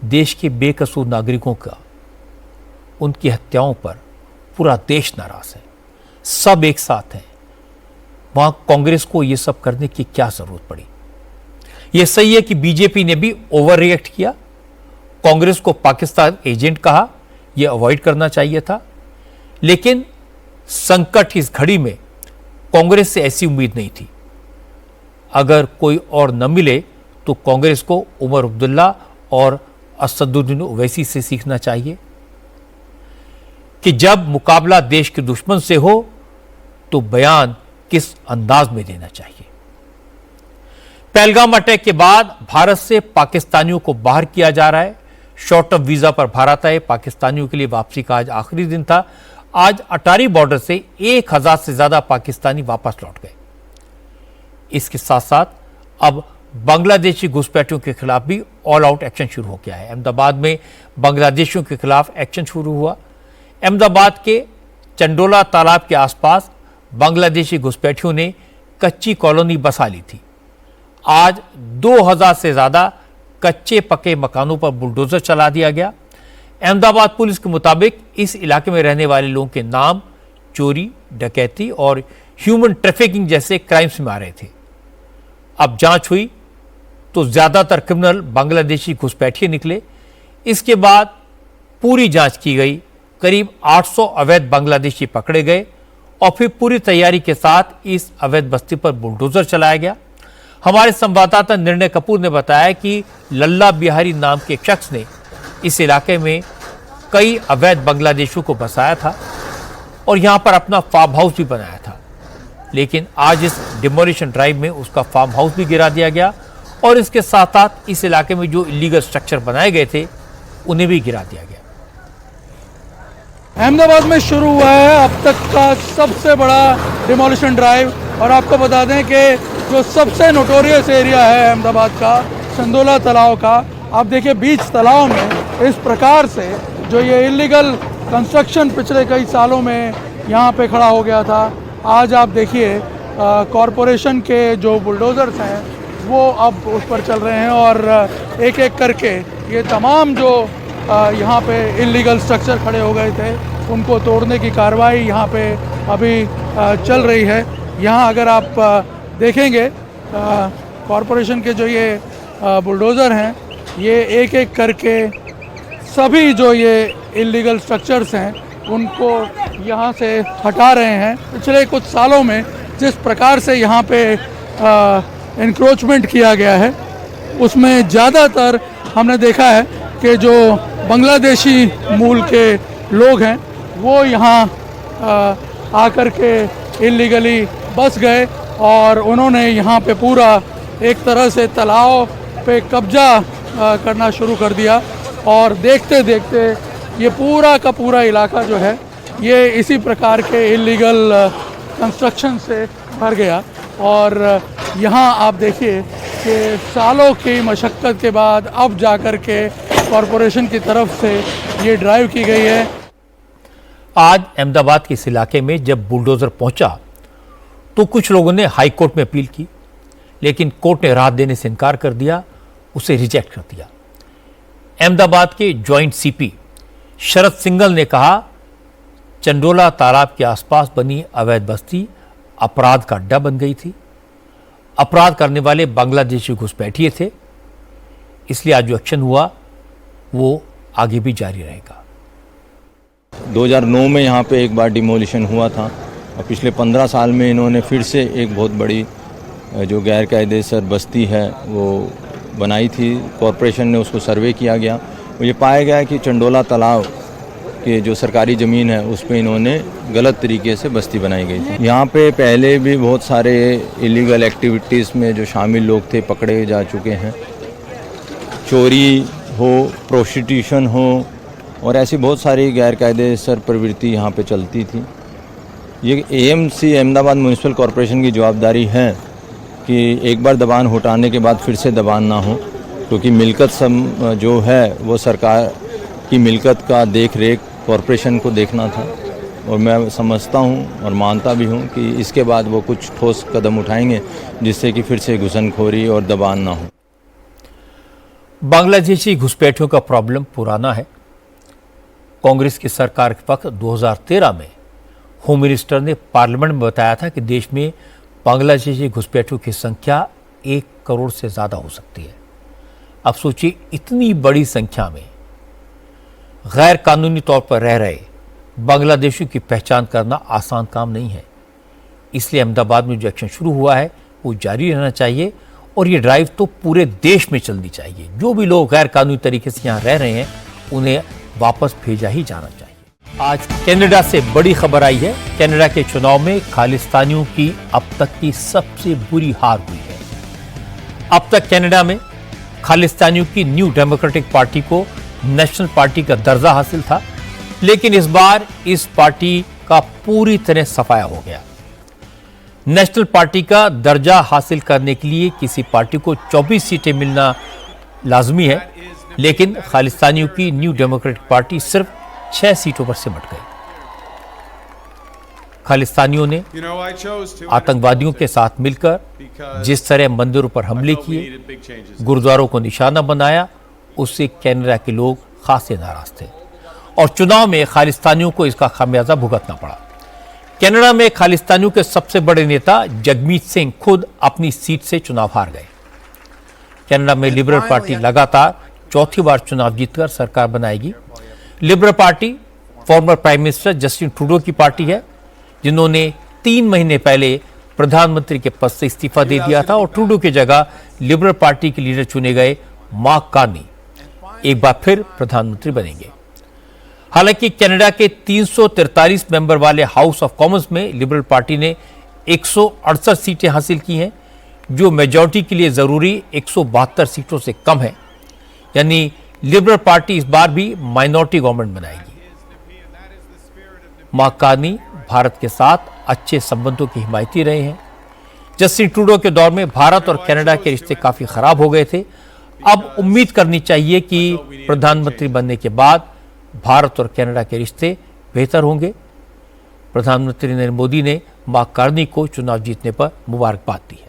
देश के बेकसूर नागरिकों का, उनकी हत्याओं पर पूरा देश नाराज है, सब एक साथ हैं। वहां कांग्रेस को यह सब करने की क्या जरूरत पड़ी? यह सही है कि बीजेपी ने भी ओवर रिएक्ट किया, कांग्रेस को पाकिस्तान एजेंट कहा, यह अवॉइड करना चाहिए था। लेकिन संकट की इस घड़ी में कांग्रेस से ऐसी उम्मीद नहीं थी। अगर कोई और न मिले तो कांग्रेस को उमर अब्दुल्ला और असदुद्दीन ओवैसी से सीखना चाहिए कि जब मुकाबला देश के दुश्मन से हो तो बयान किस अंदाज में देना चाहिए। पहलगाम अटैक के बाद भारत से पाकिस्तानियों को बाहर किया जा रहा है। शॉर्ट टर्म वीजा पर भारत आए पाकिस्तानियों के लिए वापसी का आज आखिरी दिन था। आज अटारी बॉर्डर से 1000 से ज्यादा पाकिस्तानी वापस लौट गए। इसके साथ साथ अब बांग्लादेशी घुसपैठियों के खिलाफ भी ऑल आउट एक्शन शुरू हो गया है। अहमदाबाद में बांग्लादेशियों के खिलाफ एक्शन शुरू हुआ। अहमदाबाद के चंडोला तालाब के आसपास बांग्लादेशी घुसपैठियों ने कच्ची कॉलोनी बसा ली थी। आज 2000 से ज्यादा कच्चे पक्के मकानों पर बुलडोजर चला दिया गया। अहमदाबाद पुलिस के मुताबिक इस इलाके में रहने वाले लोगों के नाम चोरी, डकैती और ह्यूमन ट्रैफिकिंग जैसे क्राइम्स में आ रहे थे। अब जांच हुई तो ज्यादातर क्रिमिनल बांग्लादेशी घुसपैठिए निकले। इसके बाद पूरी जांच की गई, करीब 800 अवैध बांग्लादेशी पकड़े गए और फिर पूरी तैयारी के साथ इस अवैध बस्ती पर बुलडोजर चलाया गया। हमारे संवाददाता निर्णय कपूर ने बताया कि लल्ला बिहारी नाम के एक शख्स ने इस इलाके में कई अवैध बांग्लादेशियों को बसाया था और यहां पर अपना फार्म हाउस भी बनाया था, लेकिन आज इस डिमोलिशन ड्राइव में उसका फार्म हाउस भी गिरा दिया गया और इसके साथ साथ इस इलाके में जो इलीगल स्ट्रक्चर बनाए गए थे उन्हें भी गिरा दिया गया। अहमदाबाद में शुरू हुआ है अब तक का सबसे बड़ा डिमोलिशन ड्राइव। और आपको बता दें कि जो सबसे नोटोरियस एरिया है अहमदाबाद का, चंदोला तालाब का, आप देखिए बीच तालाब में इस प्रकार से जो ये इलीगल कंस्ट्रक्शन पिछले कई सालों में यहाँ पे खड़ा हो गया था, आज आप देखिए कॉरपोरेशन के जो बुलडोज़र्स हैं वो अब उस पर चल रहे हैं और एक एक करके ये तमाम जो यहाँ पे इलीगल स्ट्रक्चर खड़े हो गए थे उनको तोड़ने की कार्रवाई यहाँ पे अभी चल रही है। यहाँ अगर आप देखेंगे कॉरपोरेशन के जो ये बुलडोज़र हैं ये एक एक करके सभी जो ये इलीगल स्ट्रक्चर्स हैं उनको यहाँ से हटा रहे हैं। पिछले कुछ सालों में जिस प्रकार से यहाँ पे इंक्रोचमेंट किया गया है उसमें ज़्यादातर हमने देखा है कि जो बांग्लादेशी मूल के लोग हैं वो यहाँ आकर के इलीगली बस गए और उन्होंने यहाँ पे पूरा एक तरह से तालाब पे कब्जा करना शुरू कर दिया और देखते देखते ये पूरा का पूरा इलाका जो है ये इसी प्रकार के इलीगल कंस्ट्रक्शन से भर गया। और यहाँ आप देखिए कि सालों की मशक्क़त के बाद अब जाकर के कॉरपोरेशन की तरफ से ये ड्राइव की गई है। आज अहमदाबाद के इस इलाके में जब बुलडोजर पहुंचा तो कुछ लोगों ने हाई कोर्ट में अपील की, लेकिन कोर्ट ने राहत देने से इनकार कर दिया, उसे रिजेक्ट कर दिया। अहमदाबाद के जॉइंट सीपी शरद सिंघल ने कहा, चंडोला तालाब के आसपास बनी अवैध बस्ती अपराध का अड्डा बन गई थी। अपराध करने वाले बांग्लादेशी घुसपैठिए थे, इसलिए आज जो एक्शन हुआ वो आगे भी जारी रहेगा। 2009 में यहाँ पे एक बार डिमोलिशन हुआ था और पिछले 15 साल में इन्होंने फिर से एक बहुत बड़ी जो गैर कायदेसर बस्ती है वो बनाई थी। कॉरपोरेशन ने उसको सर्वे किया गया, ये पाया गया कि चंडोला तालाब के जो सरकारी ज़मीन है उस पे इन्होंने गलत तरीके से बस्ती बनाई गई थी। यहाँ पे पहले भी बहुत सारे इलीगल एक्टिविटीज़ में जो शामिल लोग थे पकड़े जा चुके हैं। चोरी हो, प्रोस्टिट्यूशन हो और ऐसी बहुत सारी गैर कायदेसर प्रवृत्ति यहाँ पे चलती थी। ये एएमसी अहमदाबाद म्यूनिसिपल कॉरपोरेशन की जवाबदारी है कि एक बार दबान हटाने के बाद फिर से दबान ना हो, क्योंकि मिलकत जो है वो सरकार की मिलकत का देख रेख कॉरपोरेशन को देखना था। और मैं समझता हूँ और मानता भी हूँ कि इसके बाद वो कुछ ठोस कदम उठाएंगे जिससे कि फिर से घुसनखोरी और दबान ना हो। बांग्लादेशी घुसपैठियों का प्रॉब्लम पुराना है। कांग्रेस की सरकार के वक्त 2013 में होम मिनिस्टर ने पार्लियामेंट में बताया था कि देश में बांग्लादेशी घुसपैठियों की संख्या 1 करोड़ से ज़्यादा हो सकती है। अब सोचिए, इतनी बड़ी संख्या में गैर कानूनी तौर पर रह रहे बांग्लादेशियों की पहचान करना आसान काम नहीं है। इसलिए अहमदाबाद में जो एक्शन शुरू हुआ है वो जारी रहना चाहिए और ये ड्राइव तो पूरे देश में चलनी चाहिए। जो भी लोग गैर कानूनी तरीके से यहाँ रह रहे हैं उन्हें वापस भेजा ही जाना चाहिए। आज कनाडा से बड़ी खबर आई है। कनाडा के चुनाव में खालिस्तानियों की अब तक की सबसे बुरी हार हुई है। अब तक कनाडा में खालिस्तानियों की न्यू डेमोक्रेटिक पार्टी को नेशनल पार्टी का दर्जा हासिल था, लेकिन इस बार इस पार्टी का पूरी तरह सफाया हो गया। नेशनल पार्टी का दर्जा हासिल करने के लिए किसी पार्टी को 24 सीटें मिलना लाजमी है, लेकिन खालिस्तानियों की न्यू डेमोक्रेटिक पार्टी सिर्फ 6 सीटों पर सिमट गई। खालिस्तानियों ने आतंकवादियों के साथ मिलकर जिस तरह मंदिरों पर हमले किए, गुरुद्वारों को निशाना बनाया, उससे कनाडा के लोग खासे नाराज थे और चुनाव में खालिस्तानियों को इसका खामियाजा भुगतना पड़ा। कनाडा में खालिस्तानियों के सबसे बड़े नेता जगमीत सिंह खुद अपनी सीट से चुनाव हार गए। कनाडा में लिबरल पार्टी लगातार चौथी बार चुनाव जीतकर सरकार बनाएगी। Liberal party former prime minister Justin Trudeau की पार्टी है, जिन्होंने 3 महीने पहले प्रधानमंत्री के पद से इस्तीफा दे दिया था और ट्रूडो की जगह लिबरल पार्टी के लीडर चुने गए मार्क कार्नी एक बार फिर प्रधानमंत्री बनेंगे। हालांकि कनाडा के 343 मेंबर वाले हाउस ऑफ कॉमन्स में लिबरल पार्टी ने 168 सीटें हासिल की हैं, जो मेजॉरिटी के लिए जरूरी 172 सीटों से कम है। यानी लिबरल पार्टी इस बार भी माइनॉरिटी गवर्नमेंट बनाएगी। मार्क कार्नी भारत के साथ अच्छे संबंधों के हिमायती रहे हैं। जस्टिन ट्रूडो के दौर में भारत और कनाडा के रिश्ते काफी खराब हो गए थे। अब उम्मीद करनी चाहिए कि प्रधानमंत्री बनने के बाद भारत और कनाडा के रिश्ते बेहतर होंगे। प्रधानमंत्री नरेंद्र मोदी ने मार्क कार्नी को चुनाव जीतने पर मुबारकबाद दी।